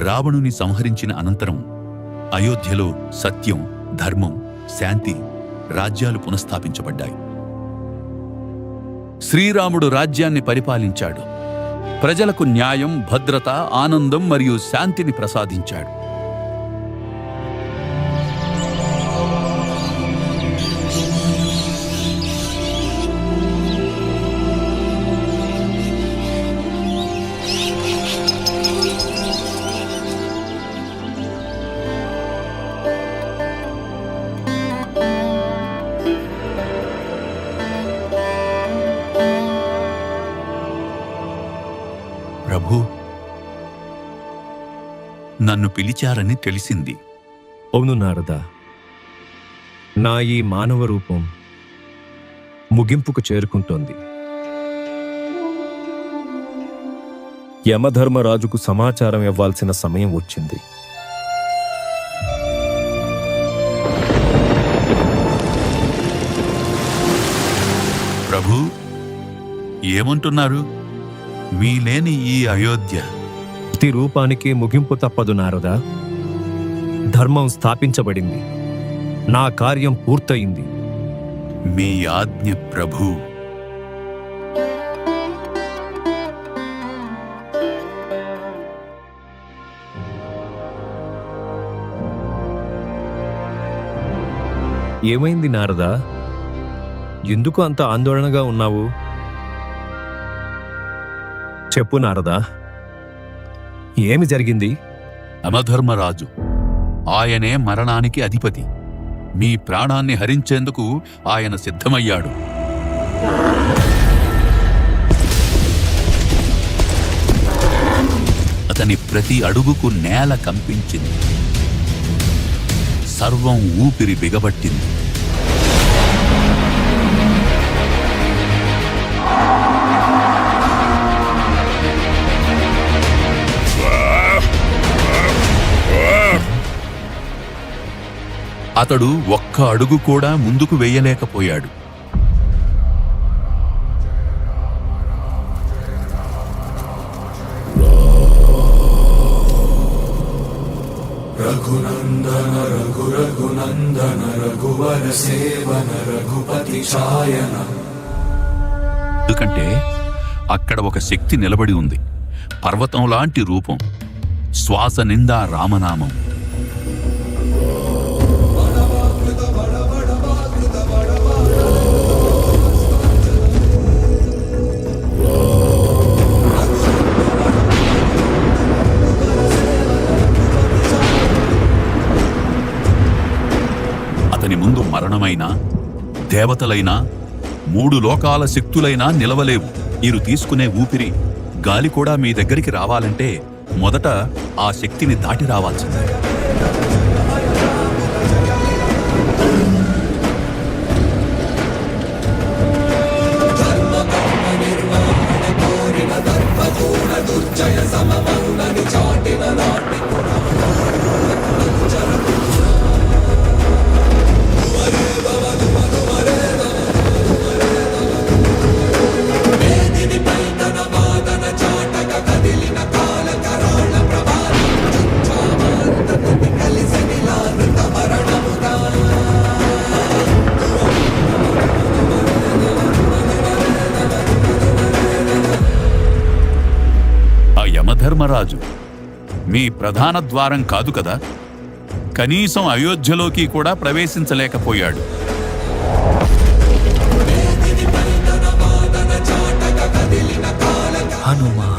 రావణుని సంహరించిన అనంతరం అయోధ్యలో సత్యం, ధర్మం, శాంతి రాజ్యాలు పునఃస్థాపించబడ్డాయి. శ్రీరాముడు రాజ్యాన్ని పరిపాలించాడు. ప్రజలకు న్యాయం, భద్రత, ఆనందం మరియు శాంతిని ప్రసాదించాడు. ప్రభు, నన్ను పిలిచారని తెలిసింది. అవును నారద, నా ఈ మానవ రూపం ముగింపుకు చేరుకుంటోంది. యమధర్మరాజుకు సమాచారం ఇవ్వాల్సిన సమయం వచ్చింది. ప్రభు, ఏమంటున్నారు? మీలేని ఈ అయోధ్య ప్రతి రూపానికి ముగింపు తప్పదు నారద. ధర్మం స్థాపించబడింది. నా కార్యం పూర్తయింది. మీ ఆజ్ఞ ప్రభు. ఏమైంది నారద? ఎందుకు అంత ఆందోళనగా ఉన్నావు? చెప్పు నారదా, ఏమి జరిగింది? యమధర్మరాజు, ఆయనే మరణానికి అధిపతి. మీ ప్రాణాన్ని హరించేందుకు ఆయన సిద్ధమయ్యాడు. అతని ప్రతి అడుగుకు నేల కంపించింది. సర్వం ఊపిరి బిగబట్టింది. అతడు ఒక్క అడుగు కూడా ముందుకు వేయలేకపోయాడు. రఘునందన రఘునందన రఘువర సేవన రఘుపతి ఛాయన. ఎందుకంటే అక్కడ ఒక శక్తి నిలబడి ఉంది. పర్వతం లాంటి రూపం. శ్వాస నిండా రామనామం. అతని ముందు మరణమైనా, దేవతలైనా, 3 లోకాల శక్తులైనా నిలవలేవు. మీరు తీసుకునే ఊపిరి, గాలి కూడా మీ దగ్గరికి రావాలంటే మొదట ఆ శక్తిని దాటి రావాల్సిందే. యమధర్మరాజు మీ ప్రధాన ద్వారం కాదు కదా, కనీసం అయోధ్యలోకి కూడా ప్రవేశించలేకపోయాడు. హనుమా